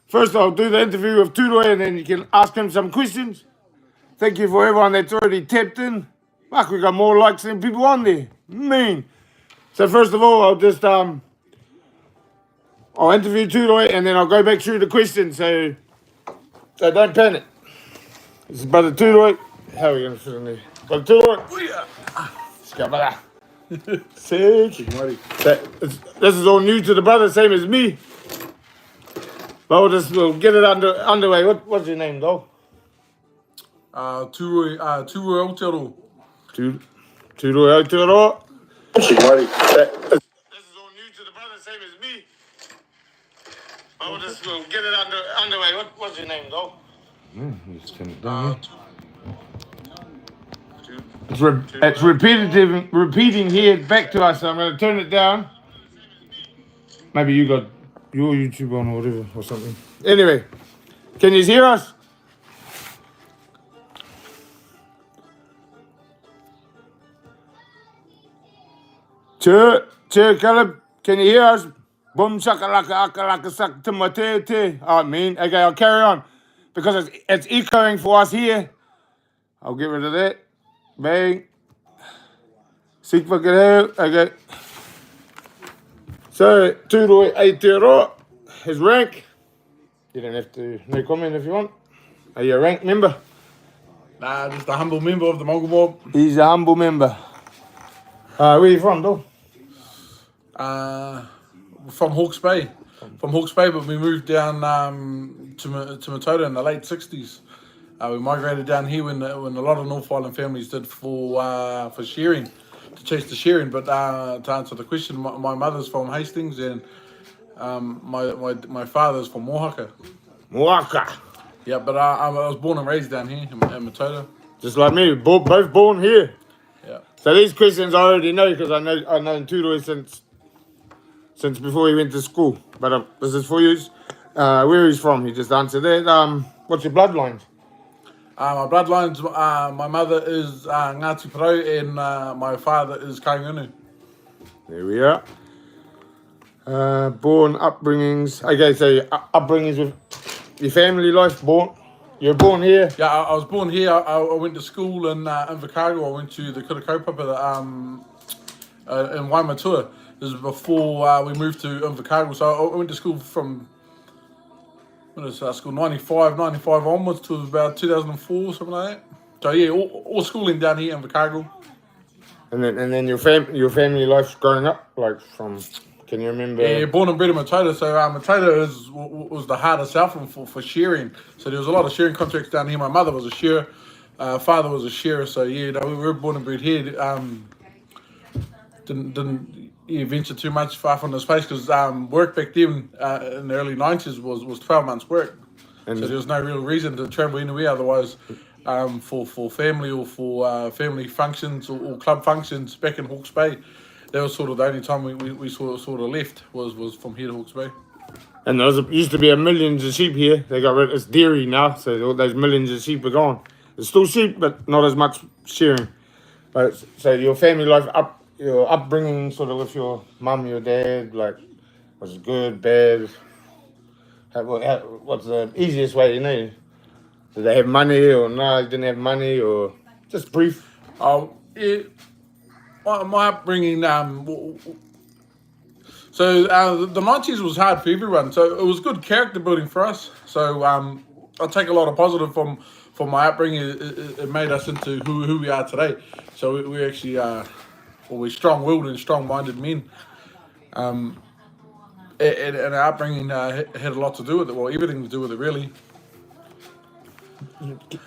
First, I'll do the interview with TUROI and then you can ask him some questions. Thank you for everyone that's already tapped in. Fuck, we got more likes than people on there. Mean. So first of all, I'll just I'll interview TUROI and then I'll go back through the questions. So don't panic. This is Brother TUROI. How are we gonna fit in there? Brother TUROI. Sick. This is all new to the brother, same as me. But we'll get it underway. What's your name, though? TUROI AOTEAROA. TUROI AOTEAROA. This is all new to the brother, same as me. But we'll get it underway. What's your name, though? Let's turn it down. It's repeating here back to us, so I'm going to turn it down. Maybe you got your YouTube on or whatever or something. Anyway, can you hear us? Caleb, can you hear us? Boom shakalaka akalaka sak timate. I mean, okay, I'll carry on because it's echoing for us here. I'll get rid of that. Bang. Seek fucking hell. Okay. So, TUROI AOTEAROA, his rank. You don't have to, no comment if you want. Are you a rank member? Nah, just a humble member of the Mongol mob. He's a humble member. Where are you from, though? From Hawke's Bay. From Hawke's Bay, but we moved down to MATAURA in the late 60s. We migrated down here when a lot of North Island families did for shearing, to chase the shearing. But to answer the question, my mother's from Hastings and my father's from Mohaka. Mohaka. Yeah, but I was born and raised down here in MATAURA. Just like me, both born here. Yeah. So these questions I already know because I've known TUROI since before he went to school. But this is for you. Where he's from, he just answered that. What's your bloodlines? My bloodlines, my mother is Ngāti Parau and my father is Kaingunu. There we are. Born, upbringings. Okay, so your upbringings with your family life, you're born here? Yeah, I was born here. I went to school in Invercargill. I went to the Kura Kaupapa in Waimatua. This was before we moved to Invercargill. So I went to school from, when was school, 95 onwards to about 2004, something like that. So yeah, all schooling down here in Invercargill. And then your family life growing up, like from, can you remember? Yeah, born and bred in MATAURA. So MATAURA was the heart of Southland for shearing. So there was a lot of shearing contracts down here. My mother was a shearer, father was a shearer. So yeah, we were born and bred here. Didn't venture too much far from this place because work back then in the early 90s was 12 months work. And so there was no real reason to travel anywhere otherwise. For family or for family functions or club functions back in Hawke's Bay. That was sort of the only time we sort of left was from here to Hawke's Bay. And there used to be millions of sheep here. They got rid of it's dairy now, so all those millions of sheep are gone. There's still sheep, but not as much shearing. But so your family life, your upbringing, sort of with your mum, your dad, like, was it good, bad? What's the easiest way, you know? Did they have money or no? They didn't have money or just brief? Yeah. My upbringing, so the 90s was hard for everyone, so it was good character building for us. So I take a lot of positive from my upbringing. It made us into who we are today. So we actually we're strong-willed and strong-minded men. And our upbringing had a lot to do with it. Well, everything to do with it, really.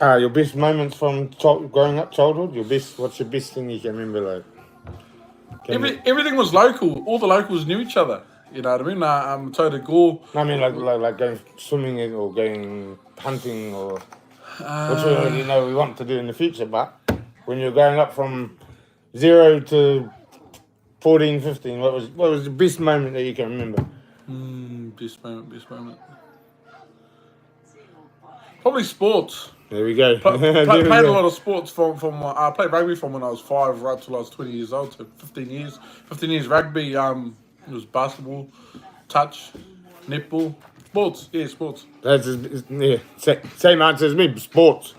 Your best moments from growing up, childhood. What's your best thing you can remember, like? Everything was local. All the locals knew each other. You know what I mean? Total Gore. I mean, like going swimming or going hunting or which we already know we want to do in the future. But when you're growing up from 0 to 14, 15, what was the best moment that you can remember? Best moment. Probably sports. There we go. Played a lot of sports I played rugby from when I was 5 right till I was 20 years old, so 15 years. 15 years rugby, it was basketball, touch, netball, Sports, yeah, sports. That's yeah, same answer as me. Sports.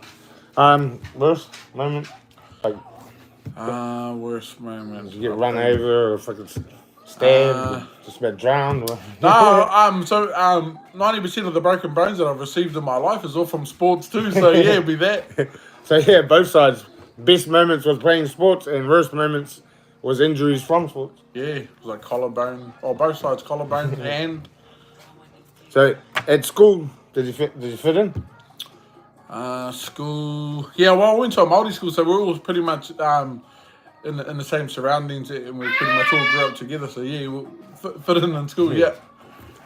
Worst moment, like Worst moment. you get run over or fucking stabbed, or just about drowned. Or No, so 90% of the broken bones that I've received in my life is all from sports too. So yeah, it'd be that. So yeah, both sides. Best moments was playing sports, and worst moments was injuries from sports. Yeah, it was like collarbone, or both sides collarbone, and So at school, did you fit in? school. Yeah, well, I went to a multi school, so we're all pretty much in the same surroundings, and we pretty much all grew up together. So yeah, we fit in school. Yeah,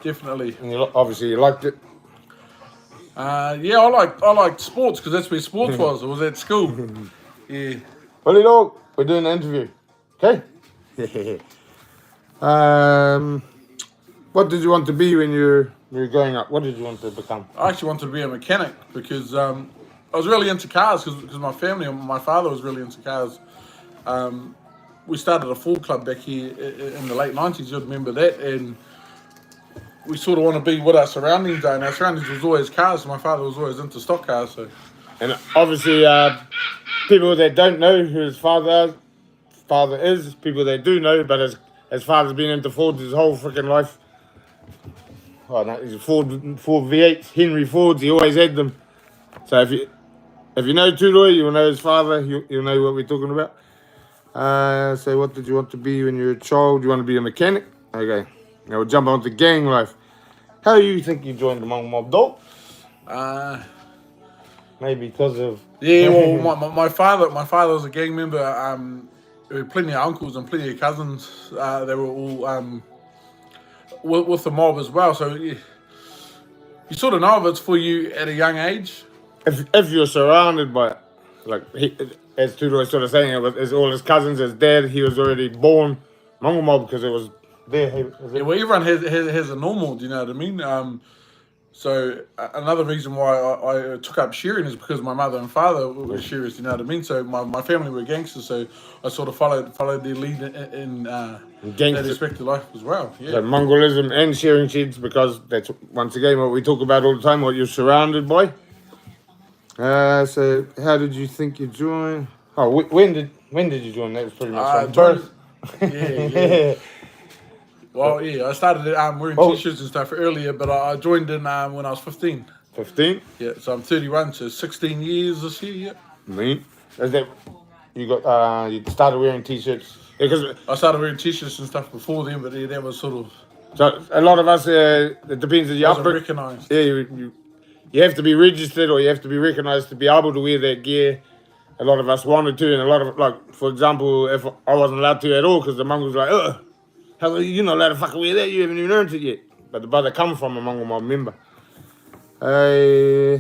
definitely. And obviously you liked it. Yeah, I liked sports because that's where sports was. It was at school. Yeah. Well, dog, we're doing an interview. Okay. What did you want to be when you were growing up? What did you want to become? I actually wanted to be a mechanic because I was really into cars because my family and my father was really into cars. We started a Ford club back here in the late 90s, you'll remember that, and we sort of want to be what our surroundings are, and our surroundings was always cars, so my father was always into stock cars. So. And obviously, people that don't know who his father is, people that do know, but his father's been into Ford his whole freaking life. Oh no, he's a Ford V8, Henry Fords. He always had them. So if you know TUROI, you'll know his father. You'll know what we're talking about. So what did you want to be when you were a child? You want to be a mechanic? Okay. Now we'll jump on to gang life. How do you think you joined the Hmong mob, dog? Maybe because of... Yeah, well, my father was a gang member. There were plenty of uncles and plenty of cousins. They were all with the mob as well. So you sort of know if it's for you at a young age. If you're surrounded by it, like as Tudor was sort of saying, it's all his cousins, his dad, he was already born Hmong mob because it was there. Yeah, well, everyone has a normal, do you know what I mean? So another reason why I took up shearing is because my mother and father were shearers, you know what I mean? So my family were gangsters, so I sort of followed their lead in that aspect of life as well. Yeah. So Mongolism and shearing sheds, because that's once again what we talk about all the time, what you're surrounded by. So how did you think you joined? Oh, when did you join? That was pretty much from birth. Yeah. Well, yeah, I started wearing t-shirts and stuff earlier, but I joined in when I was 15. 15? Yeah, so I'm 31, so 16 years this year, yeah. Neat. Is that, you started wearing t-shirts? Because I started wearing t-shirts and stuff before then, but yeah, that was sort of... So a lot of us, it depends on your upbringing. Recognised. Yeah, you have to be registered or you have to be recognised to be able to wear that gear. A lot of us wanted to, and a lot of, like, for example, if I wasn't allowed to at all because the Mongols were like, ugh. How you're not allowed to fucking wear that? You haven't even earned it yet. But the brother come from a Mongol mob member. So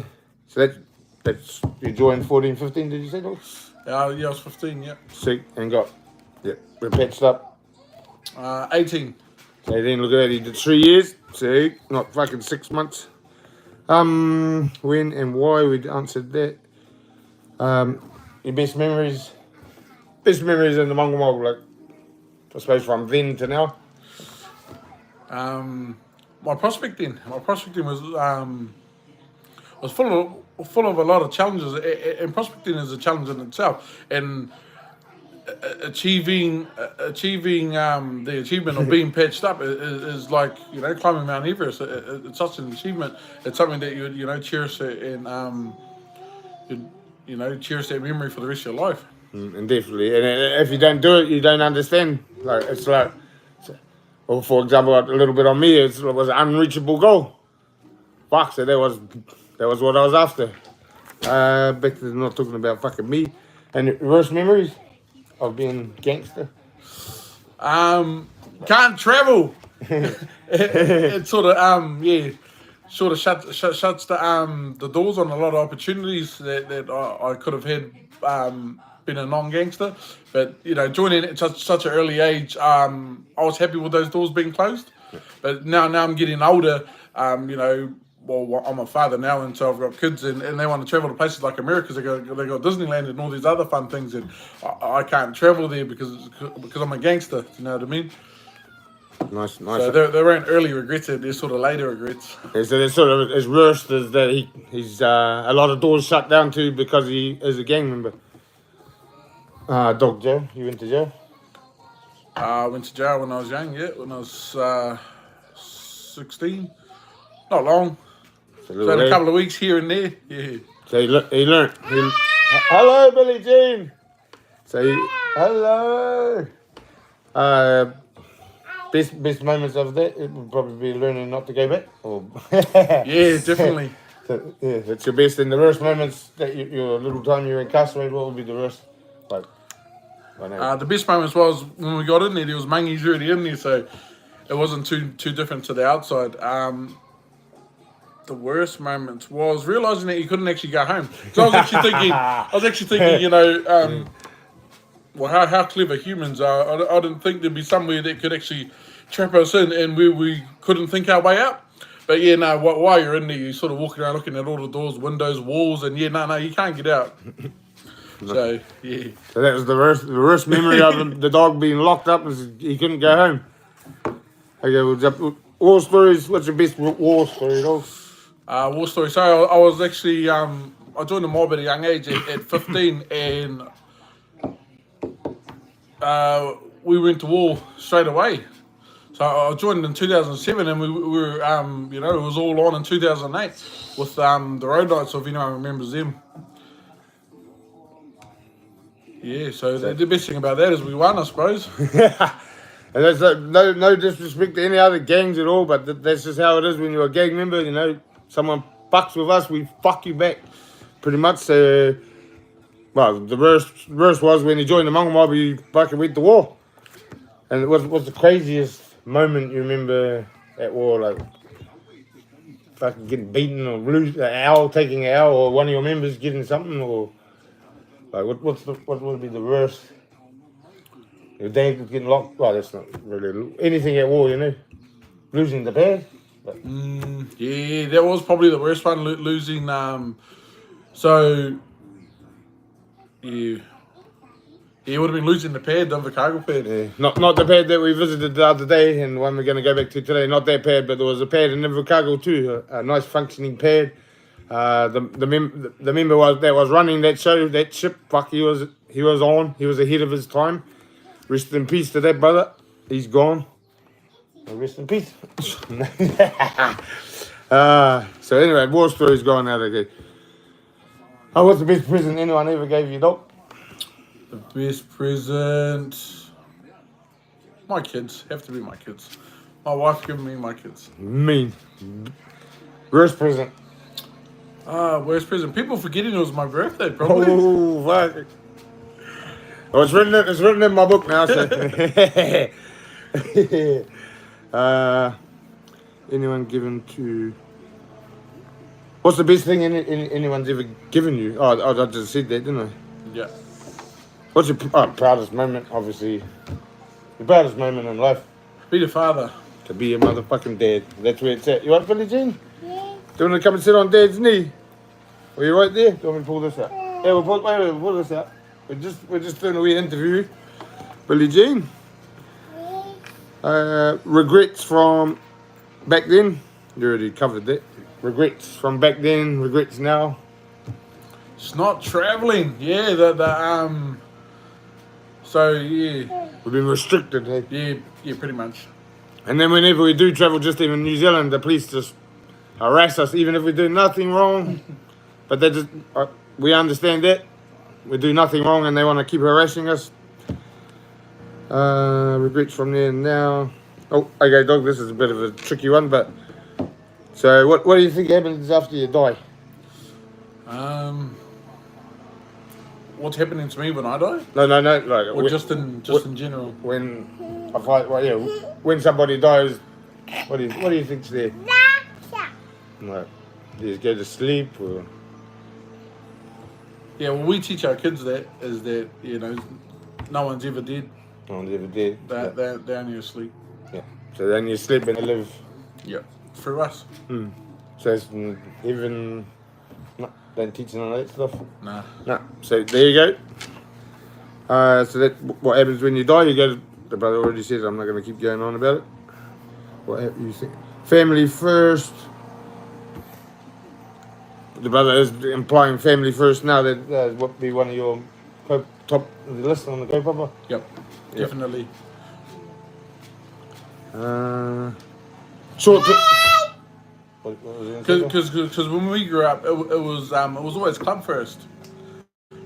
that's you joined 14, 15, did you say, dog? Yeah, I was 15, yeah. Sick, and we're patched up. 18. So then look at that, he did 3 years. So not fucking 6 months. When and why, we answered that. Your best memories in the Mongol mob, like, I suppose from then to now. My prospecting was full of a lot of challenges, and prospecting is a challenge in itself. And achieving the achievement of being patched up is like, you know, climbing Mount Everest. It's such an achievement. It's something that you know, cherish and cherish that memory for the rest of your life. And definitely, and if you don't do it, you don't understand. Like it's like, well, for example, a little bit on me, it was an unreachable goal. Fuck, so that was what I was after. Back to not talking about fucking me. And worst memories of being gangster. Can't travel. it sort of sort of shuts the doors on a lot of opportunities that I could have had. Been a non-gangster, but you know, joining at such an early age, I was happy with those doors being closed. But now I'm getting older. You know, well, I'm a father now, and so I've got kids, and they want to travel to places like America. They got Disneyland and all these other fun things, and I can't travel there because I'm a gangster. You know what I mean? Nice. So they weren't early regrets, they're sort of later regrets. Yeah, so it's sort of his worst is that he's a lot of doors shut down too because he is a gang member. Dog jail. You went to jail? I went to jail when I was young, when I was 16. Not long. So in a couple of weeks here and there, yeah. So he learned. Hello, Billie Jean. So hello. Best moments of that, it would probably be learning not to go back. Yeah, definitely. So, yeah, it's your best. And the worst moments that your little time you were incarcerated, what would be the worst? Like, the best moments was when we got in there was mangies already in there, so it wasn't too different to the outside. The worst moments was realising that you couldn't actually go home. So I was actually thinking, well, how clever humans are. I didn't think there'd be somewhere that could actually trap us in and we couldn't think our way out. But yeah, no, while you're in there, you're sort of walking around looking at all the doors, windows, walls, and yeah, no, you can't get out. So, yeah. So that was the worst memory of the dog being locked up was he couldn't go home. Okay, war stories. What's your best war story, dog? War story. So I was actually, I joined the mob at a young age at 15 and we went to war straight away. So I joined in 2007 and we were, it was all on in 2008 with the road nights, if anyone remembers them. Yeah, so the best thing about that is we won, I suppose. And that's no disrespect to any other gangs at all, but that's just how it is when you're a gang member. Someone fucks with us, we fuck you back, pretty much. Well, the worst was when he joined the Mongol mob, he fucking went to war. And what's the craziest moment you remember at war? Like, fucking getting beaten or taking an owl, or one of your members getting something, or like what would be the worst? Your dad was getting locked. Well, that's not really anything at war, losing the pad. Yeah, that was probably the worst one, losing. Yeah, would have been losing the pad, the cargo pad. Yeah. Not the pad that we visited the other day and one we're going to go back to today. Not that pad, but there was a pad in Invercargill too, a nice functioning pad. The member that was running that ship, fuck, he was ahead of his time. Rest in peace to that brother. He's gone. Rest in peace. So anyway, war story's going out again. Oh, what's the best present anyone ever gave you, dog? The best present... My kids. Have to be my kids. My wife giving me my kids. Mean. Worst present? Worst present? People forgetting it was my birthday, probably. Oh, fuck. Oh, it's written in my book now, so... anyone given to... What's the best thing anyone's ever given you? Oh, I just said that, didn't I? Yeah. What's your proudest moment, obviously? Your proudest moment in life? Be the father. To be a motherfucking dad. That's where it's at. You want Billie Jean? Yeah. Do you want to come and sit on Dad's knee? Are you right there? Do you want me to pull this out? Yeah, we'll pull this out. We're just doing a wee interview. Billie Jean. Regrets from back then. You already covered that. Regrets from back then. Regrets now. It's not traveling. Yeah, So yeah. We've been restricted. Hey? Yeah, pretty much. And then whenever we do travel, just even New Zealand, the police just harass us, even if we do nothing wrong. But they just, we understand that. We do nothing wrong and they want to keep harassing us. Regrets from there and now. Oh, okay, dog, this is a bit of a tricky one, but... So, what do you think happens after you die? What's happening to me when I die? No, like... Or just in general? When somebody dies, what do you think's there? Like, do you go to sleep or... Yeah, well, we teach our kids that no one's ever dead. No one's ever dead. They're only asleep. Yeah. So then you sleep and you live. Yeah. Through us. So it's even... No, don't teach none of that stuff? Nah. So there you go. So that what happens when you die, you go to... The brother already said, I'm not going to keep going on about it. What you think? Family first. The brother is implying family first now. That would be one of your top of the list on the Go-Papa. Yep, definitely. Short. Because when we grew up, it was always club first.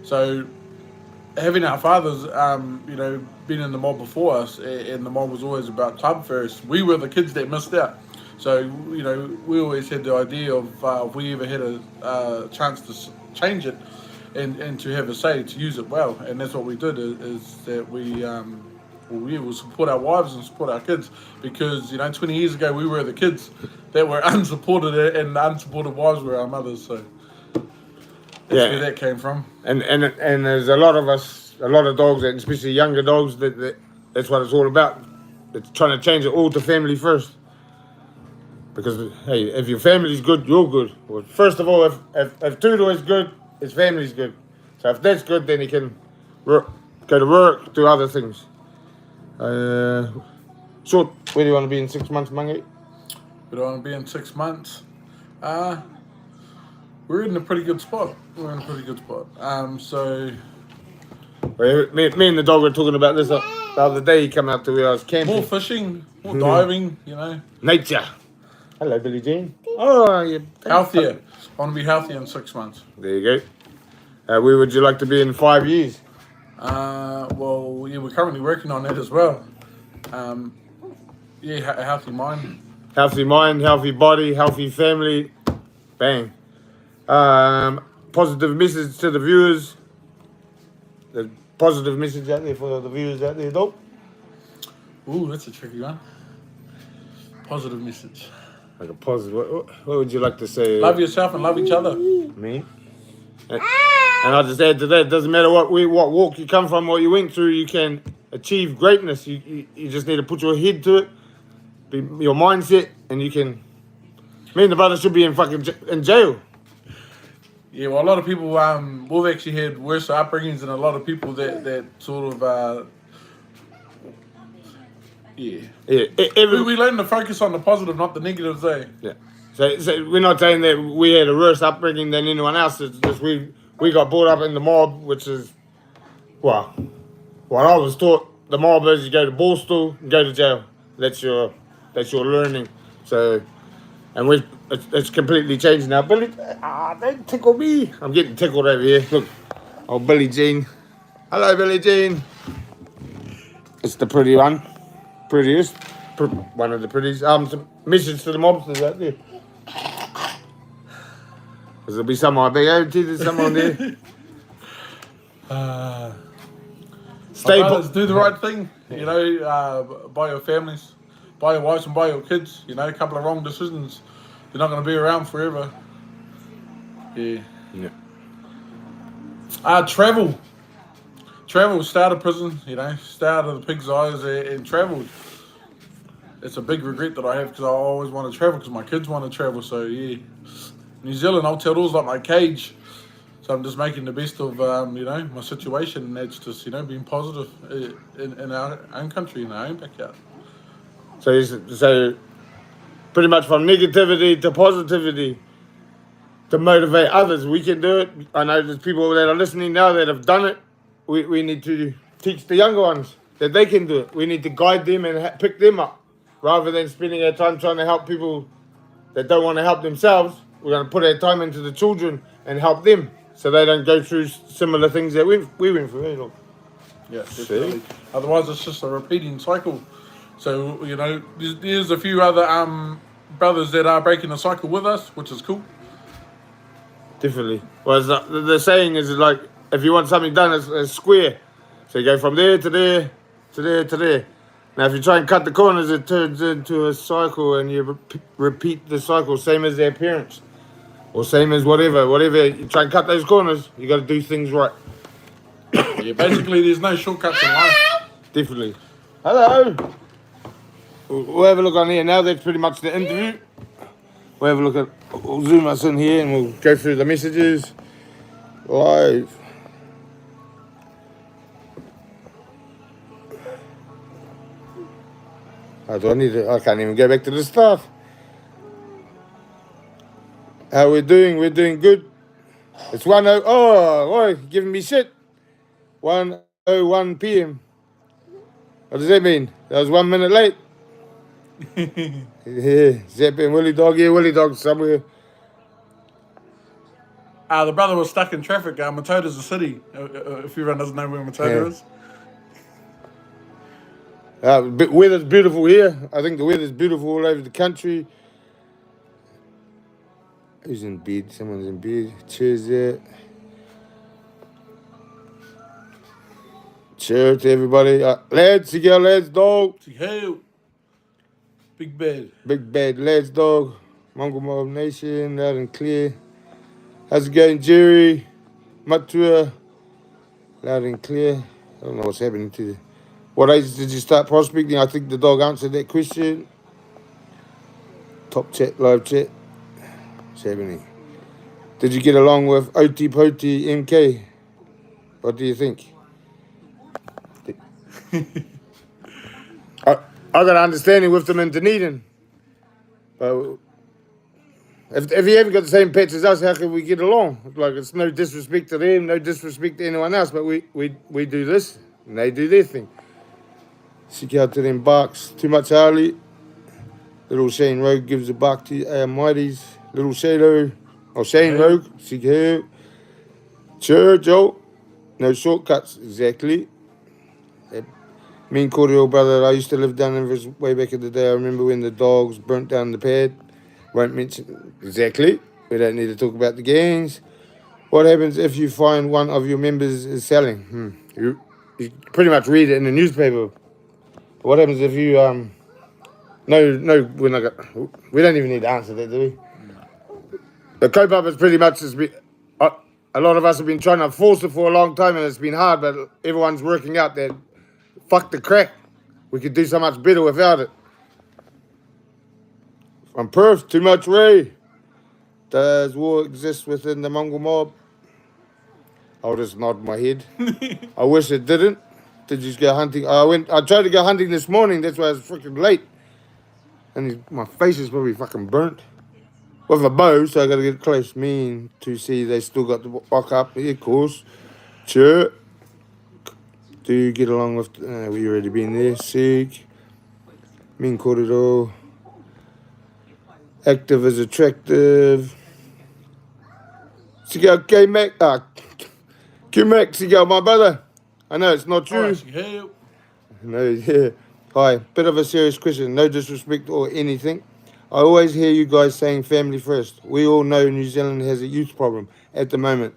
So having our fathers, been in the mob before us, and the mob was always about club first. We were the kids that missed out. So we always had the idea of if we ever had a chance to change it, and to have a say, to use it well, and that's what we did. Is that we will support our wives and support our kids, because 20 years ago we were the kids that were unsupported, and the unsupported wives were our mothers. So that's where that came from. And there's a lot of us, a lot of dogs, and especially younger dogs, that's what it's all about. It's trying to change it all to family first. Because hey, if your family's good, you're good. Well, first of all, if TUROI is good, his family's good. So if that's good, then he can go to work, do other things. So where do you want to be in 6 months, Mangi? Where do I want to be in 6 months? We're in a pretty good spot. So Well, me and the dog were talking about this the other day. He came out to where I was camping. more fishing, more diving, Nature. Hello, Billie Jean. Oh, you healthier. I want to be healthier in 6 months. There you go. Where would you like to be in 5 years? We're currently working on that as well. A healthy mind. Healthy mind, healthy body, healthy family. Bang. Positive message to the viewers. The positive message out there for the viewers out there, dog. Ooh, that's a tricky one. Positive message. Like a positive. What would you like to say? Love yourself and love each other. Me. And I'll just add to that. It doesn't matter what walk you come from, what you went through. You can achieve greatness. You just need to put your head to it, be your mindset, and you can. Me and the brother should be in jail. Yeah, well, a lot of people, we've actually had worse upbringings than a lot of people that sort of, we learn to focus on the positive, not the negatives, eh? Yeah. So we're not saying that we had a worse upbringing than anyone else. It's just we got brought up in the mob, which is, well, what I was taught. The mob is you go to ball stool, and go to jail. That's your learning. So, and it's completely changed now. Billy, don't tickle me. I'm getting tickled over here. Look, oh, Billie Jean. Hello, Billie Jean. It's the pretty one. Prettiest. One of the prettiest. Some message to the mobsters out there. Because there'll be some on big OT, there's some on there. Stay do the right thing, by your families, by your wives and by your kids. A couple of wrong decisions, they're not going to be around forever. Yeah. Travel, stay out of prison, stay out of the pig's eyes and travel. It's a big regret that I have, because I always want to travel, because my kids want to travel. So yeah, New Zealand, Aotearoa's like my cage. So I'm just making the best of my situation, and that's just being positive in our own country, in our own backyard. So pretty much from negativity to positivity to motivate others. We can do it. I know there's people that are listening now that have done it. We need to teach the younger ones that they can do it. We need to guide them and pick them up, rather than spending our time trying to help people that don't want to help themselves. We're going to put our time into the children and help them, so they don't go through similar things that we went through. Yeah, definitely. Otherwise, it's just a repeating cycle. So, there's a few other brothers that are breaking the cycle with us, which is cool. Definitely. Well, the saying is like, if you want something done, it's square. So you go from there to there, to there, to there. Now, if you try and cut the corners, it turns into a cycle, and you repeat the cycle, same as their parents. Or same as whatever. You try and cut those corners, you got to do things right. Yeah, basically, there's no shortcuts in life. Definitely. Hello. We'll have a look on here now. That's pretty much the interview. We'll zoom us in here and we'll go through the messages live. I can't even go back to the start. How we're doing? We're doing good. It's 1:00. Oh, boy, giving me shit. 1:01 p.m. What does that mean? That was 1 minute late. Yeah, Zep and Willie Dog. Yeah, Willie Dog somewhere. The brother was stuck in traffic. Matoura's a city. If everyone doesn't know where Mataura is. Weather's beautiful here. I think the weather's beautiful all over the country. Who's in bed? Someone's in bed. Cheers there. Cheers to everybody. Lads, you lads, dog. Hey, big bad. Big bad lads, dog. Mongol Mob Nation, loud and clear. How's it going, Jerry? Matua, loud and clear. I don't know what's happening to you. What age did you start prospecting? I think the dog answered that question. Top chat, live chat. What's happening? Did you get along with Oti Poti MK? What do you think? I got an understanding with them in Dunedin. But if you haven't got the same pets as us, how can we get along? Like, it's no disrespect to them, no disrespect to anyone else, but we do this and they do their thing. Seek out to them barks. Too much Harley. Little Shane Rogue gives a bark to our mighties. Little Shadow. Oh, Shane Rogue. Seek her. Sure, Joe. No shortcuts, exactly. Me and Cordial, brother, I used to live down in Rivers way back in the day. I remember when the dogs burnt down the pad. Won't mention exactly. We don't need to talk about the gangs. What happens if you find one of your members is selling? You pretty much read it in the newspaper. What happens if you No, we're not. We don't even need to answer that, do we? The cope-up is pretty much just been. A lot of us have been trying to force it for a long time, and it's been hard. But everyone's working out that fuck the crack. We could do so much better without it. From Perth, too much Ray. Does war exist within the Mongol mob? I'll just nod my head. I wish it didn't. Did you go hunting? I tried to go hunting this morning. That's why I was freaking late. And my face is probably fucking burnt. With a bow, so I got to get close. Mean to see they still got the walk up. Yeah, of course. Sure. Do you get along with... we already been there. Sick. Mean corridor. Active is attractive. Sigal K-Mac. Q-Mac, Sigal, my brother. I know it's not true. No, yeah. Hi, bit of a serious question. No disrespect or anything. I always hear you guys saying family first. We all know New Zealand has a youth problem at the moment.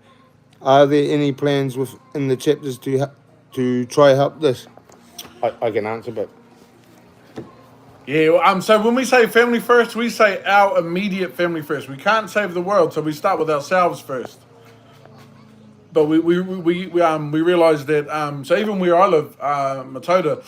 Are there any plans within the chapters to try help this? I can answer, but... Yeah, so when we say family first, we say our immediate family first. We can't save the world, so we start with ourselves first. But we realise that, so even where I live, Mataura,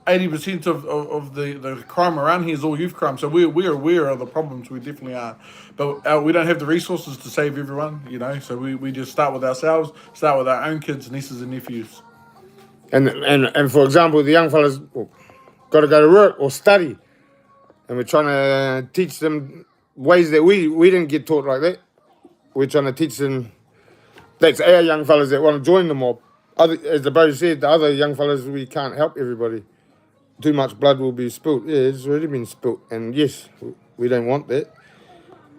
80% of the crime around here is all youth crime. So we're aware of the problems. We definitely are. But we don't have the resources to save everyone, you know. So we just start with ourselves, start with our own kids, nieces and nephews. And for example, the young fellas got to go to work or study. And we're trying to teach them ways that we didn't get taught like that. We're trying to teach them. That's our young fellas that want to join the mob. As the bro said, the other young fellas, we can't help everybody. Too much blood will be spilt. Yeah, it's already been spilt. And yes, we don't want that.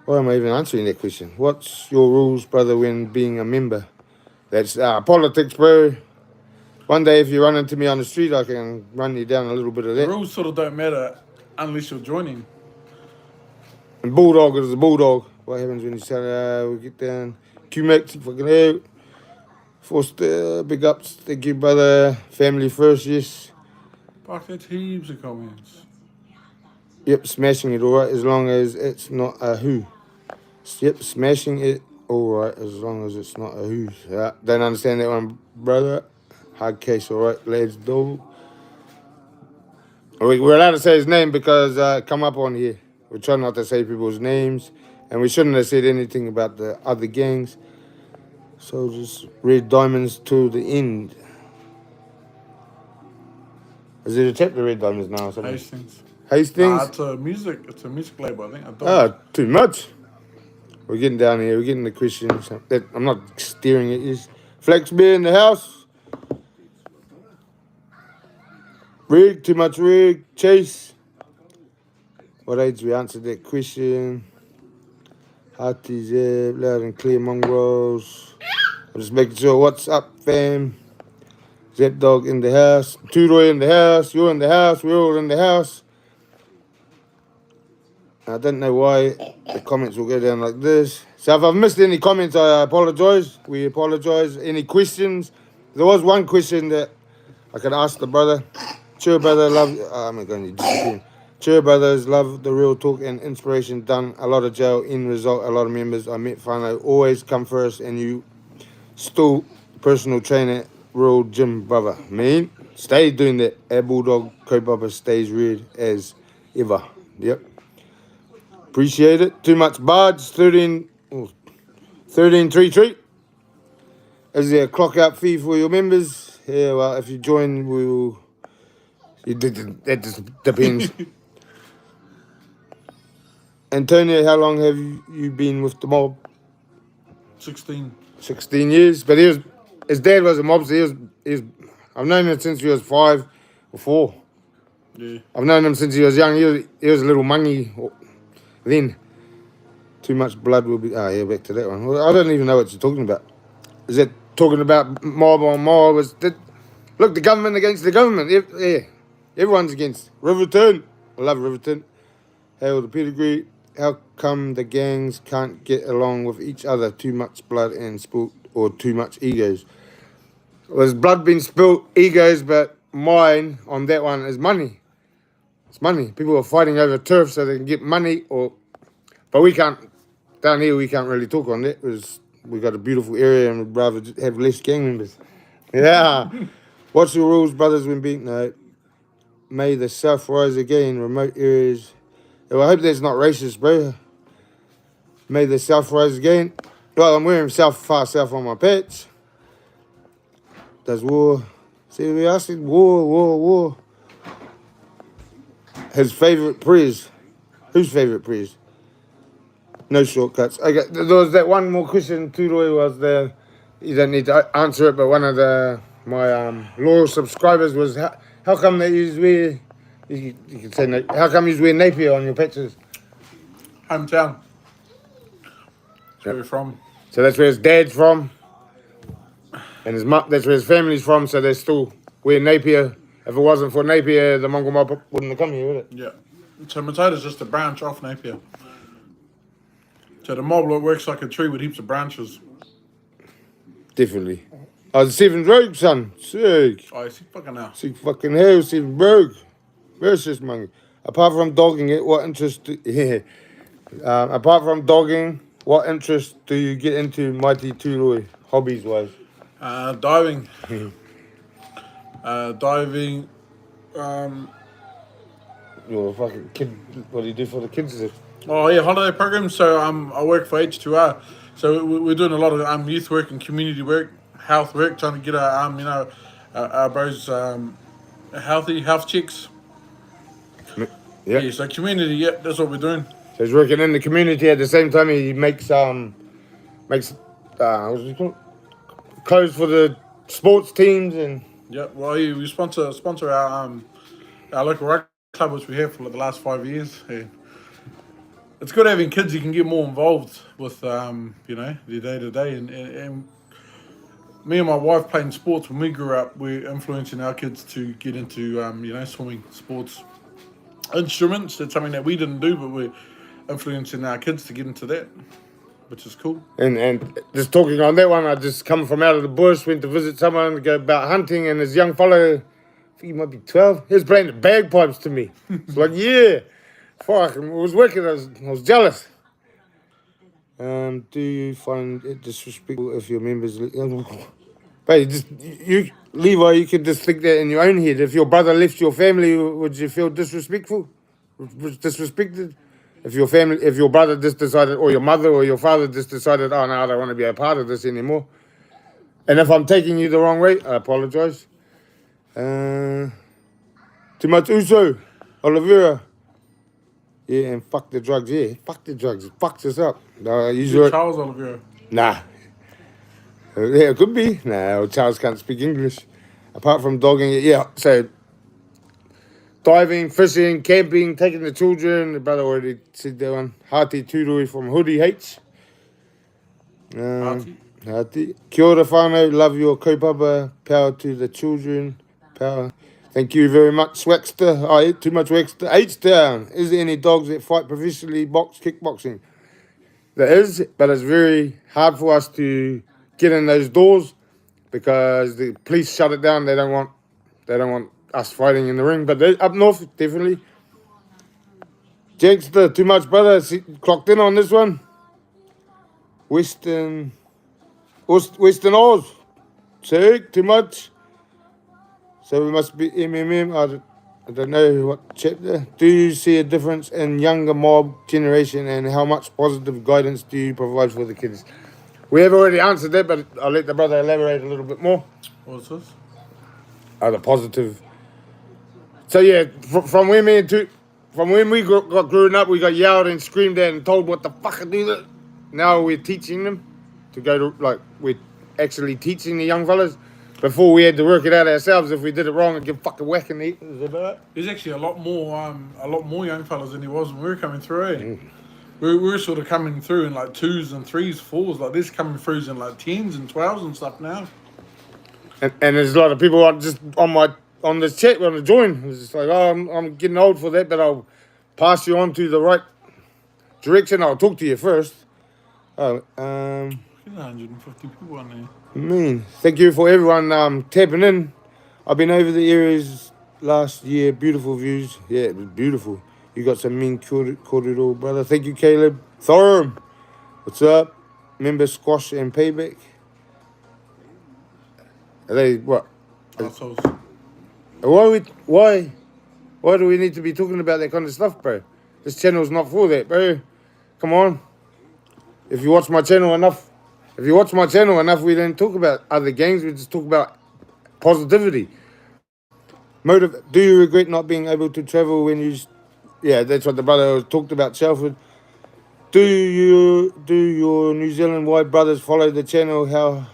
Why am I even answering that question? What's your rules, brother, when being a member? That's politics, bro. One day if you run into me on the street, I can run you down a little bit of that. The rules sort of don't matter unless you're joining. And Bulldog is a Bulldog. What happens when you say, we get down? Q-Max, fucking hell. Foster, big ups. Thank you, brother. Family first, yes. Fuck, that's heaps of comments. Yep, smashing it all right as long as it's not a who. Yep, smashing it all right as long as it's not a who. Don't understand that one, brother. Hard case, all right, lads, dog. We're allowed to say his name because come up on here. We try not to say people's names, and we shouldn't have said anything about the other gangs. So just red diamonds to the end. Is it a chapter Red Diamonds now or something? Hastings. Hastings? It's a music label, I think. I don't Ah, too much. We're getting down here. We're getting the questions. I'm not staring at you. Flex Bear in the house. Rig, too much rig. Chase. What age we answered that question? Hearty Zeb, loud and clear mongrels. I'm just making sure. What's up, fam? Zeb Dog in the house. TUROI in the house. You're in the house. We're all in the house. I don't know why the comments will go down like this. So if I've missed any comments, I apologise. We apologise. Any questions? There was one question that I could ask the brother. Sure, brother, love. I'm not going to disappear. Sure, brothers, love the real talk and inspiration. Done a lot of jail. In result, a lot of members I met whānau always come first, and you still personal trainer, real gym brother. Man, stay doing that. Our bulldog kaupapa stays red as ever. Yep. Appreciate it. Too much barge. 13.33. Is there a clock out fee for your members? Yeah, well, if you join, we will. That just depends. Antonio, how long have you been with the mob? 16. 16 years. But his dad was a mobster. I've known him since he was 5 or 4. Yeah. I've known him since he was young. He was a little mungy then. Too much blood will be. Ah, yeah, back to that one. Well, I don't even know what you're talking about. Is it talking about mob on mob? Look, the government against the government. Yeah, everyone's against. Riverton. I love Riverton. Hail the pedigree. How come the gangs can't get along with each other? Too much blood and spilt, or too much egos? There's blood been spilt, egos, but mine on that one is money. It's money. People are fighting over turf so they can get money, but we can't. Down here, we can't really talk on that because we got a beautiful area and we'd rather have less gang members. Yeah. What's your rules, brothers, when being... No. May the South rise again, remote areas... Well, I hope that's not racist, bro. May the South rise again. Well, I'm wearing far south on my patch. Does war... See, we asking war. His favourite prayers. Whose favourite prayers? No shortcuts. Okay, there was that one more question. TUROI was there. You don't need to answer it, but one of my loyal subscribers was how come that you wear? You can say how come you wear Napier on your pictures? Hometown. That's where we're from. So that's where his dad's from, and his mum. That's where his family's from. So they still wear Napier. If it wasn't for Napier, the Mongol mob wouldn't have come here, would it? Yeah. So MATAURA's just a branch off Napier. So the mob works like a tree with heaps of branches. Definitely. Oh, the Stephen broke, son. Sick. Oh, you see fucking hell. Sick fucking hell, Stephen broke. Versus monkey. Apart from dogging it, what interest? Apart from dogging, what interest do you get into, mighty TUROI, hobbies wise? Diving. Diving. You're a fucking kid. What do you do for the kids? Oh yeah, holiday programs. So I work for H2R. So we're doing a lot of youth work and community work, health work, trying to get our bros health checks. Yeah. So community. Yeah, that's what we're doing. So he's working in the community at the same time. He makes what's it called? Clothes for the sports teams and. Yeah. Well, we sponsor our local rugby club, which we have for the last 5 years. Yeah. It's good having kids. You can get more involved with, their day to day. And me and my wife playing sports when we grew up. We're influencing our kids to get into, swimming, sports, instruments. That's something that we didn't do, but we're influencing our kids to get into that, which is cool. And just talking on that one, I just come from out of the bush, went to visit someone, go about hunting, and this young fellow, I think he might be 12, he was playing the bagpipes to me. It's like, yeah. Fuck, it was working. I was jealous. Do you find it disrespectful if your members... But Levi, you can just think that in your own head. If your brother left your family, would you feel disrespectful? Disrespected? If your brother just decided, or your mother or your father just decided, oh no, I don't want to be a part of this anymore. And if I'm taking you the wrong way, I apologize. Too much Uso. Oliveira. Yeah, and fuck the drugs. Yeah, fuck the drugs. It fucks us up. Usually, Charles Oliveira. nah. Yeah, it could be. Nah, Charles can't speak English. Apart from dogging it, yeah. So, diving, fishing, camping, taking the children. The brother already said that one. Hearty TUROI from Hoodie H. Hearty. Kia ora whānau, love your kaupapa. Power to the children. Power. Thank you very much, Waxter. I ate too much Waxter. H-Town. Is there any dogs that fight professionally kickboxing? There is, but it's very hard for us to get in those doors because the police shut it down. They don't want us fighting in the ring. But up north, definitely. Jankster, too much, brother. Clocked in on this one. Western Oz. Sick, too much. So we must be MMM. I don't know what chapter. Do you see a difference in younger mob generation and how much positive guidance do you provide for the kids? We have already answered that, but I'll let the brother elaborate a little bit more. What's this? The positive. So yeah, from when we got growing up, we got yelled and screamed at and told what the fuck to do. Now we're teaching them to go to we're actually teaching the young fellas. Before we had to work it out ourselves. If we did it wrong, and give fucking whack and eat. There's actually a lot more young fellas than he was when we were coming through. Eh? We were sort of coming through in like 2s and 3s, 4s. Like this coming through in like 10s and 12s and stuff now. And there's a lot of people just on this chat want to join. It's just like, oh, I'm getting old for that, but I'll pass you on to the right direction. I'll talk to you first. There's 150 people on there. Thank you for everyone tapping in. I've been over the areas last year. Beautiful views. Yeah, it was beautiful. You got some mean corridor, brother. Thank you, Caleb. Thorum, what's up? Member Squash and Payback. Are they what? Assholes. Why do we need to be talking about that kind of stuff, bro? This channel's not for that, bro. Come on. If you watch my channel enough, we don't talk about other games. We just talk about positivity. Do you regret not being able to travel when you... Yeah, that's what the brother talked about, Shelford. Do your New Zealand-wide brothers follow the channel? How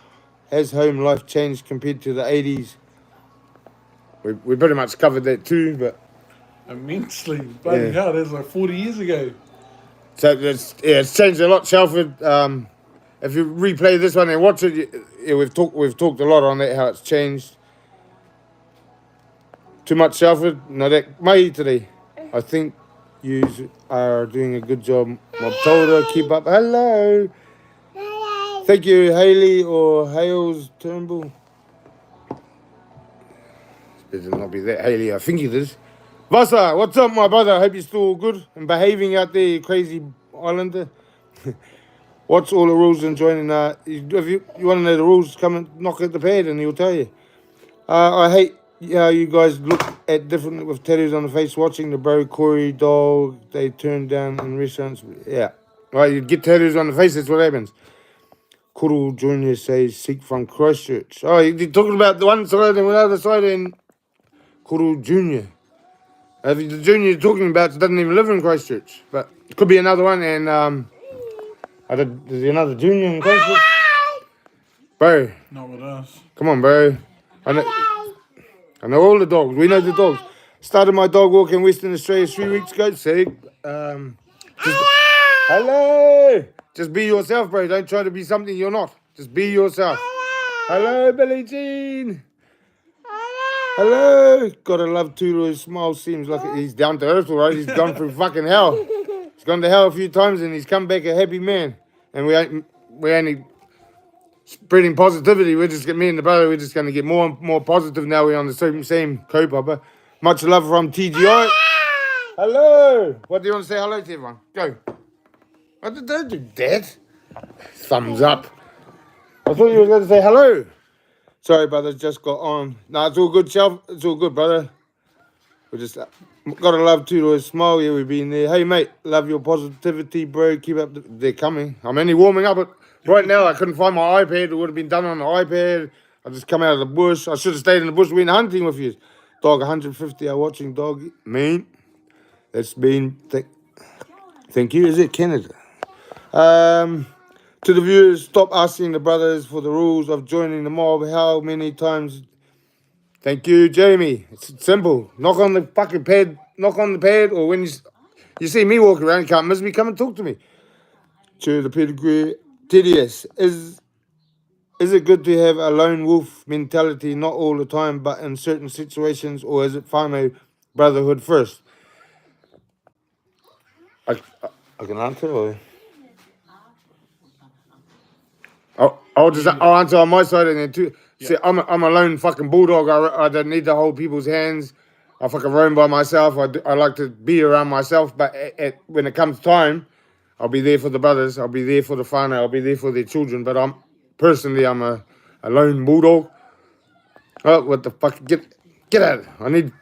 has home life changed compared to the 80s? We pretty much covered that too, but... Immensely. Bloody hell, that's like 40 years ago. So it's changed a lot, Shelford. If you replay this one and watch it, we've talked a lot on that, how it's changed. Too much, Shelford. No, that mai today. I think you are doing a good job. MATAURA, keep up. Hello. Thank you, Haley or Hales Turnbull. It better not be that Haley. I think it is. Vasa, what's up, my brother? I hope you're still good and behaving out there, you crazy islander. What's all the rules and joining? If you want to know the rules, come and knock at the pad and he'll tell you. I hate how you guys look at different with tattoos on the face, watching the bro Corey dog they turn down in restaurants. Yeah. Right, you get tattoos on the face, that's what happens. Kuru Jr. says, seek from Christchurch. Oh, you're talking about the one side and the other side and Kuru Jr. The junior you're talking about doesn't even live in Christchurch, but it could be another one. And there's another junior in Christchurch, bro. Not with us. Come on, bro. I know all the dogs. We know the dogs. Started my dog walk in Western Australia 3 weeks ago. See, hello. Just be yourself, bro. Don't try to be something you're not. Just be yourself. Hello, Billie Jean. Hello. Gotta love Turoi's smile. Seems like he's down to earth, all right? He's gone through fucking hell. He's gone to hell a few times and he's come back a happy man. And we only spreading positivity. Me and the brother, we're just going to get more and more positive now. We're on the same co-papa. Much love from TGI. Hello. What do you want to say hello to everyone? Go. Don't do that. Thumbs up. I thought you were going to say hello. Sorry, brother, just got on. Nah, it's all good, Shelf. It's all good, brother. We just gotta love Turoi's smile. Yeah, we've been there. Hey, mate, love your positivity, bro. Keep up. They're coming. I'm only warming up. Right now, I couldn't find my iPad. It would have been done on the iPad. I just come out of the bush. I should have stayed in the bush. We went hunting with you. Dog, 150 are watching, dog. Man, that's been... Thank you. Is it Canada? To the viewers, stop asking the brothers for the rules of joining the mob. How many times... Thank you, Jamie. It's simple. Knock on the fucking pad. Knock on the pad, or when you see me walking around, you can't miss me. Come and talk to me. To the pedigree, TDS. Is it good to have a lone wolf mentality, not all the time, but in certain situations, or is it whānau brotherhood first? I can answer, or... I'll answer on my side, and then too. Yeah. See, I'm a lone fucking bulldog. I don't need to hold people's hands. I fucking roam by myself. I like to be around myself, but when it comes time, I'll be there for the brothers. I'll be there for the whānau. I'll be there for their children. But I'm a lone bulldog. Oh, what the fuck? Get out! I need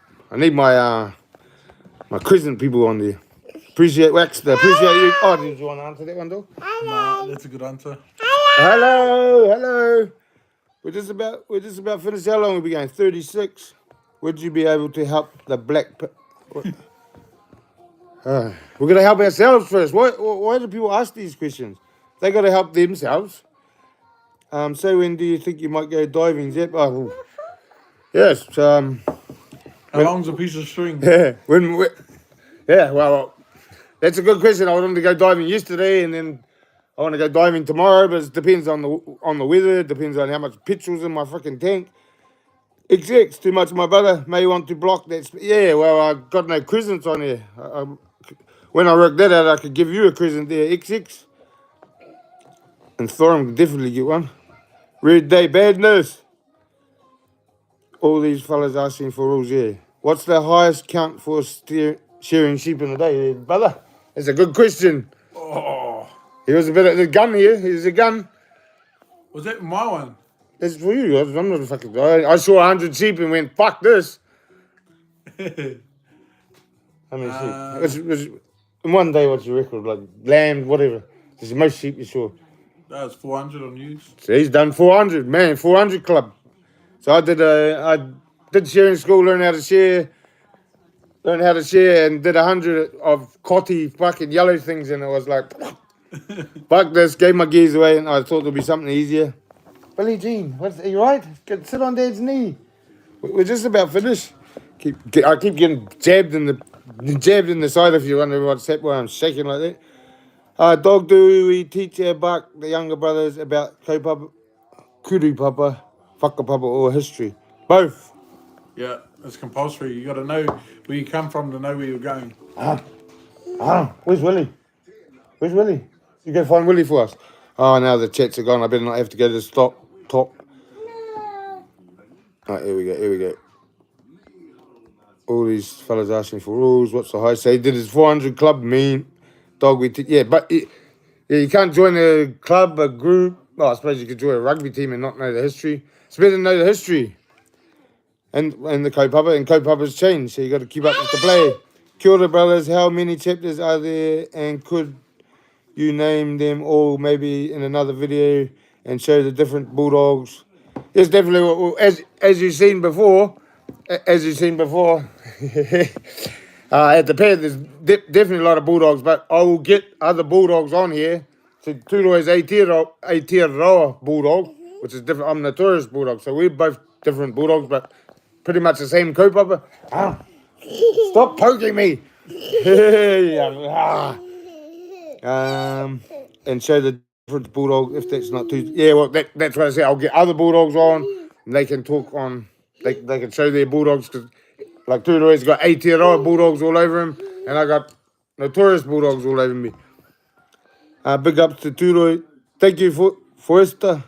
my crescent people on there. Appreciate Waxter. Appreciate you. Oh, did you want to answer that one, dog? Nah, that's a good answer. Hello. We're just about finished. How long are we going? 36. Would you be able to help the we're gonna help ourselves first. Why do people ask these questions? They got to help themselves. So when do you think you might go diving, Zep? Oh, yes. How long's a piece of string? Yeah. Well, that's a good question. I wanted to go diving yesterday, and then I want to go diving tomorrow, but it depends on the weather. It depends on how much petrol's in my freaking tank. XX, too much. My brother may want to block that. Yeah, well, I got no crescents on here. When I worked that out, I could give you a crescent there, XX. And Thorum can definitely get one. Red Day, bad news. All these fellas asking for rules, yeah. What's the highest count for shearing sheep in a day, brother? That's a good question. Oh, He was a bit of the gun here. Here's a gun. was that my one? That's for you. I'm not a fucking guy. I saw 100 sheep and went, fuck this. How many sheep? In one day, what's your record? Like lamb, whatever. This is the most sheep you saw. That was 400 on use. So he's done 400, man, 400 club. So I did shearing school, learned how to share, and did 100 of cotty fucking yellow things, and it was like, fuck this, gave my gears away, and I thought there'd be something easier. Billy Jean, are you right? Sit on Dad's knee. We're just about finished. I keep getting jabbed in the side, if you wonder what's happening, why I'm shaking like that. Dog, do we teach our buck, the younger brothers, about kaupapa, kuru papa, whakapapa, or history? Both. Yeah, it's compulsory. You got to know where you come from to know where you're going. Where's Willie? You go find Willie for us. Oh, now the chats are gone. I better not have to go to the top. Right, here we go. All these fellas asking for rules. What's the highest? So he did his 400 club. Mean dog. But you can't join a club, a group. Well, I suppose you could join a rugby team and not know the history. It's better to know the history. And the kaupapa, and kaupapa's changed, so you got to keep up with the play. Kia ora, brothers. How many chapters are there, and could you name them all maybe in another video and show the different bulldogs? Yes, definitely. As you've seen before, at the pad, there's definitely a lot of bulldogs, but I will get other bulldogs on here. So TUROI's AOTEAROA bulldog, which is different. I'm the tourist bulldog, so we're both different bulldogs, but pretty much the same kaupapa. Stop poking me. And show the different bulldog if that's not too. Yeah, well, that's what I say. I'll get other bulldogs on, and they can talk on. They can show their bulldogs, because like TUROI's got AOTEAROA bulldogs all over him, and I got notorious bulldogs all over me. Big ups to TUROI. Thank you for Forrester.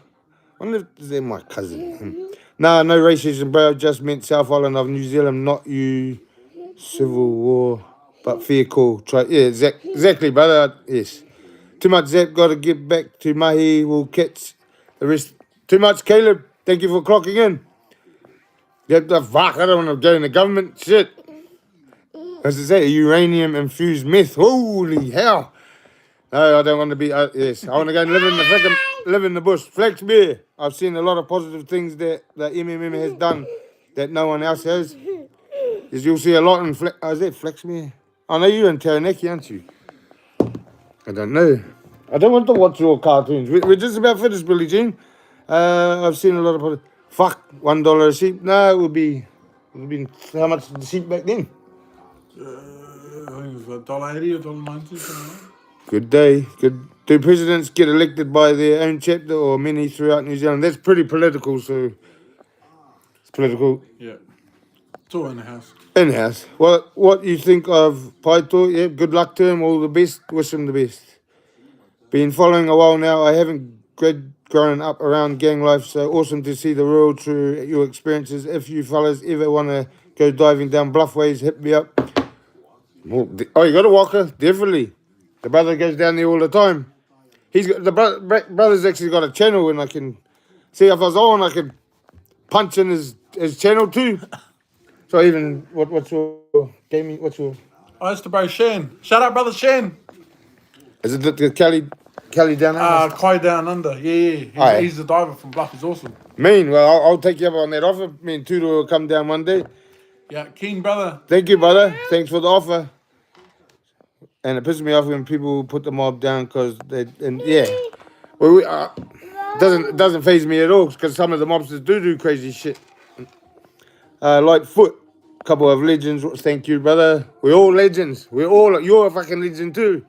I wonder if they're my cousin. No racism, bro. Just meant South Island of New Zealand, not you. Civil war, but fair call. Try, yeah, exactly, brother. Yes. Too much, Zap. Got to get back to mahi. We'll catch the rest. Too much, Caleb. Thank you for clocking in. Get the fuck. I don't want to go in the government. Shit. As I say, uranium infused meth. Holy hell. No, I don't want to be. Yes, I want to go and live in the bush. Flex beer. I've seen a lot of positive things that the MMM has done that no one else has. Is you'll see a lot in is that Flexmere? I know you're in Taranaki, aren't you? I don't know. I don't want to watch your cartoons. We're just about finished, Billie Jean. I've seen a lot of fuck $1 a sheep. No, it would be how much the sheep back then? I think it was $1.80 or $1.90, something like that. Good day. Good. Do presidents get elected by their own chapter or many throughout New Zealand? That's pretty political, so it's political. Yeah. It's all in the house. In-house. What you think of Paito? Yeah, good luck to him. All the best. Wish him the best. Been following a while now. I haven't grown up around gang life, so awesome to see the world through your experiences. If you fellas ever want to go diving down bluffways, hit me up. Oh, you got a walker? Definitely. The brother goes down there all the time. He's got brother's actually got a channel, and I can see if I was on, I could punch in his channel too. So even what's your gaming? What's your? Oh, it's the bro Shan. Shout out, brother Shan. Is it the Kelly down under? Kai down under. Yeah. He's the diver from Bluff. He's awesome. Mean. Well, I'll take you up on that offer. Me and Tudo will come down one day. Yeah, keen brother. Thank you, brother. Thanks for the offer. And it pisses me off when people put the mob down because yeah. Well, doesn't faze me at all because some of the mobsters do crazy shit. Like Foot, a couple of legends. Thank you, brother. We're all legends. You're a fucking legend too.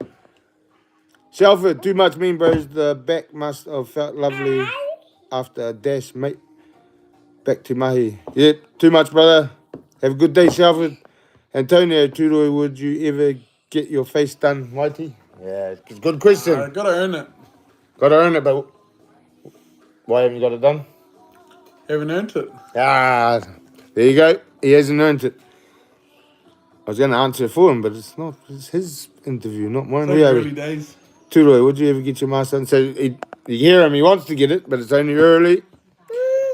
Shelford, too much mean bros. The back must have felt lovely after a dash, mate. Back to Mahi. Yeah, too much, brother. Have a good day, Shelford. Antonio, TUROI, would you ever get your face done, Mighty? Yeah, it's a good question. Gotta earn it. Gotta earn it, but why haven't you got it done? Haven't earned it. Ah, there you go. He hasn't earned it. I was going to answer for him, but it's not. It's his interview, not mine. It's early days. TUROI, would you ever get your master done? So you hear him, he wants to get it, but it's only early.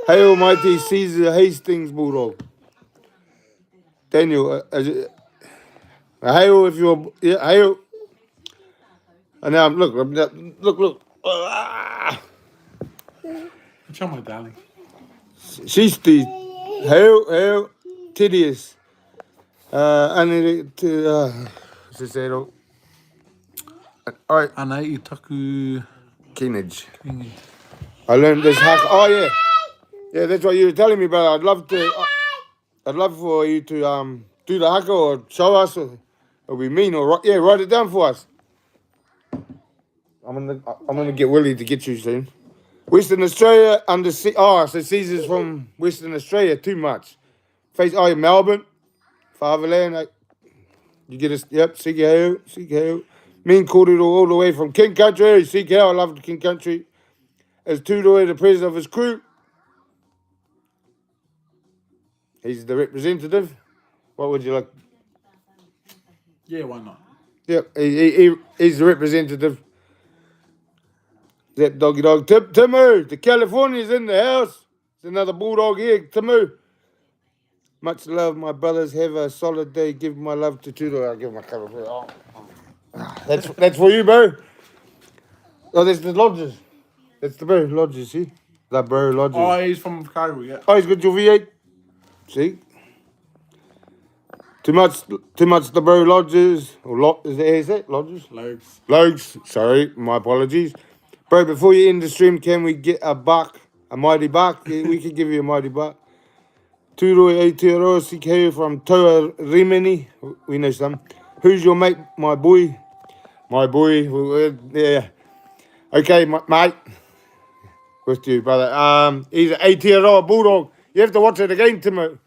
Hail, Mighty Caesar Hastings Bulldog. Daniel, hail if you're, yeah, hail. And now, look. Tell my darling. She's the, hail, tedious. Cicero. All right. Ana I taku Keenage. kingi. I learned this hack. Oh, yeah. Yeah, that's what you were telling me, brother. I'd love for you to do the haka or show us, or we mean, or write it down for us. I'm gonna get Willie to get you soon. Western Australia under so Caesar's from Western Australia. Too much. Melbourne, Fatherland. You get us. Yep, Seek Mean called it all the way from King Country. Seek I love the King Country. As TUROI, the president of his crew. He's the representative. What would you like? Yeah, why not? Yep, he's the representative. Zap doggy dog. Timu, the California's in the house. There's another bulldog here, Timu. Much love, my brothers. Have a solid day. Give my love to TUROI. I'll give him a cover. That's for you, bro. Oh, that's the lodges. That's the bro lodges, see? That bro lodges. Oh, he's from Chicago, yeah. Oh, he's got your V8. See? Too much the bro lodges. Or is that lodges? Logs. Sorry, my apologies. Bro, before you end the stream, can we get a mighty buck? Yeah, we can give you a mighty buck. TUROI AOTEAROA CK from Toa Rimini. We know some. Who's your mate, my boy? My boy. Yeah. Okay, mate. With you, brother. He's an AOTEAROA bulldog. You have to watch it again, Timo.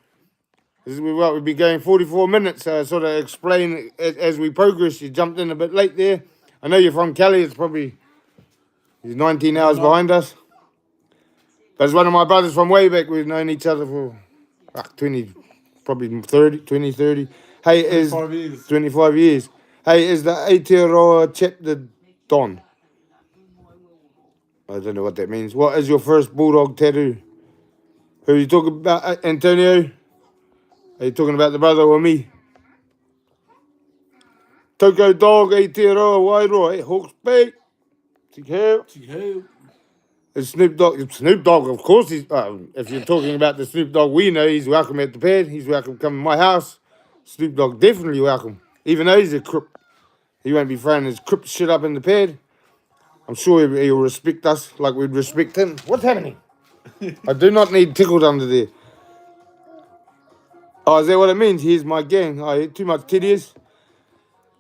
We've been going 44 minutes. Sort of explain as we progress. You jumped in a bit late there. I know you're from Cali. He's 19 hours behind us. But it's one of my brothers from way back. We've known each other for 20, 30. Hey, 25 years. 25 years. Hey, is the AOTEAROA chapter Don? I don't know what that means. What is your first bulldog tattoo? Who are you talking about, Antonio? Are you talking about the brother or me? Toko dog, AOTEAROA, Wairoa, Hawke's Bay. Take care. It's Snoop Dogg, of course. He's, if you're talking about the Snoop Dogg we know, he's welcome at the pad. He's welcome to come to my house. Snoop Dogg definitely welcome. Even though he's a crip, he won't be throwing his crip shit up in the pad. I'm sure he'll respect us like we'd respect him. What's happening? I do not need tickled under there. Oh, is that what it means? Here's my gang. Oh, too much tedious.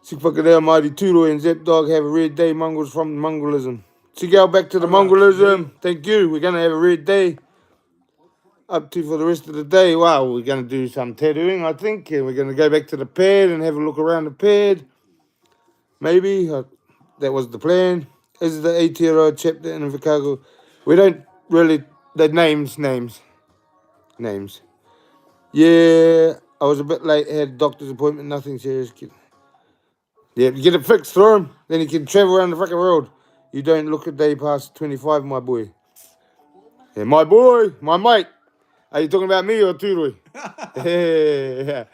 Sikpakadea Mighty TUROI and Zep Dog have a red day. Mongrels from Mongolism. Go back to the Mongolism. Thank you. We're going to have a red day. Up to for the rest of the day. Wow, we're going to do some tattooing, I think. And we're going to go back to the pad and have a look around the pad. Maybe. That was the plan. This is the AOTEAROA chapter in Chicago. We don't really... The names. Yeah, I was a bit late. Had a doctor's appointment. Nothing serious, kid. Yeah, you get it fixed through him, then you can travel around the fucking world. You don't look a day past 25, my boy. Yeah, my boy, my mate. Are you talking about me or TUROI? Yeah.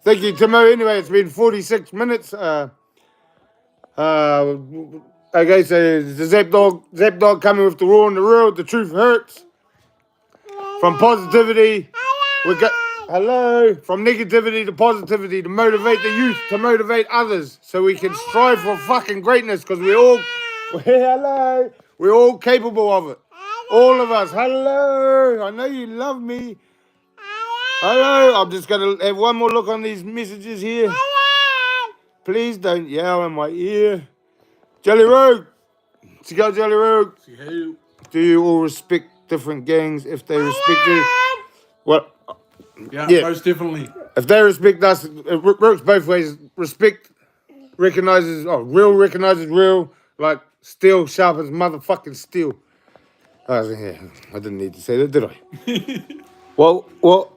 Thank you, Timo. Anyway, it's been 46 minutes. Okay, so the Zap Dog coming with the raw and the real. The truth hurts. From positivity, we got... Hello. From negativity to positivity, to motivate the youth, to motivate others, so we can strive for fucking greatness, because hello, we're all capable of it. All of us. Hello. I know you love me. Hello. I'm just going to have one more look on these messages here. Please don't yell in my ear. Jelly Rogue. Let's go, Jelly Rogue. Do you all respect different gangs if they respect you? What? Yeah, most definitely. If they respect us, it works both ways. Respect recognizes, real recognizes real, like steel sharpens motherfucking steel. I didn't need to say that, did I? Well, what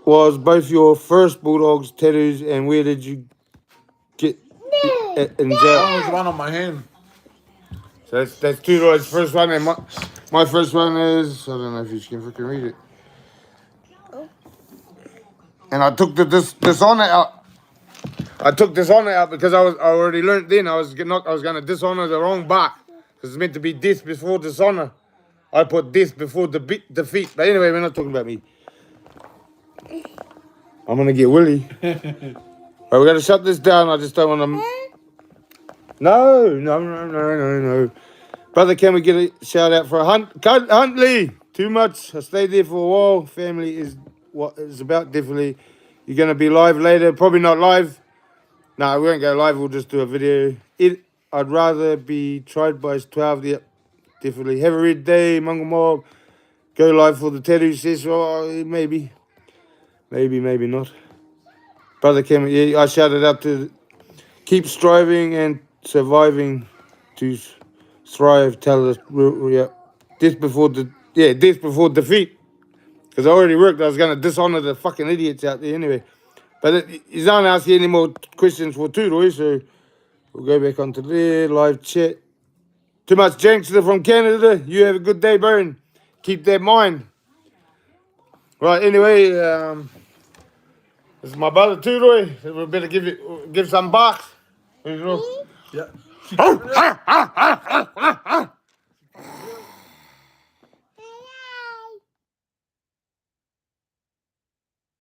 was both your first Bulldogs tattoos, and where did you get it in jail? That was one on my hand. So that's TUROI's first one, and my first one is, I don't know if you can freaking read it. And I took the dishonor out. I took dishonor out because I already learned then I was gonna dishonor the wrong bark, because it's meant to be death before dishonor. I put death before defeat. But anyway, we're not talking about me. I'm gonna get Willie. Right, we're gonna shut this down. I just don't want to. No. Brother, can we get a shout out for Huntley? Too much. I stayed there for a while. Family is what it's about, definitely. You're going to be live later. Probably not live. No, we won't go live. We'll just do a video. I'd rather be tried by 12. Yep, definitely. Have a red day, Mungo Mob. Go live for the tattoo session. Oh, maybe. Maybe not. Brother Cameron, yeah, I shouted out to keep striving and surviving to thrive. Tell us, yeah, death before defeat. Because I already worked. I was going to dishonor the fucking idiots out there anyway. But he's not asking any more questions for TUROI, so we'll go back onto there. Live chat. Too much Jankster from Canada. You have a good day, Baron. Keep that in mind. Right, anyway, this is my brother TUROI. We better give some barks. Yeah.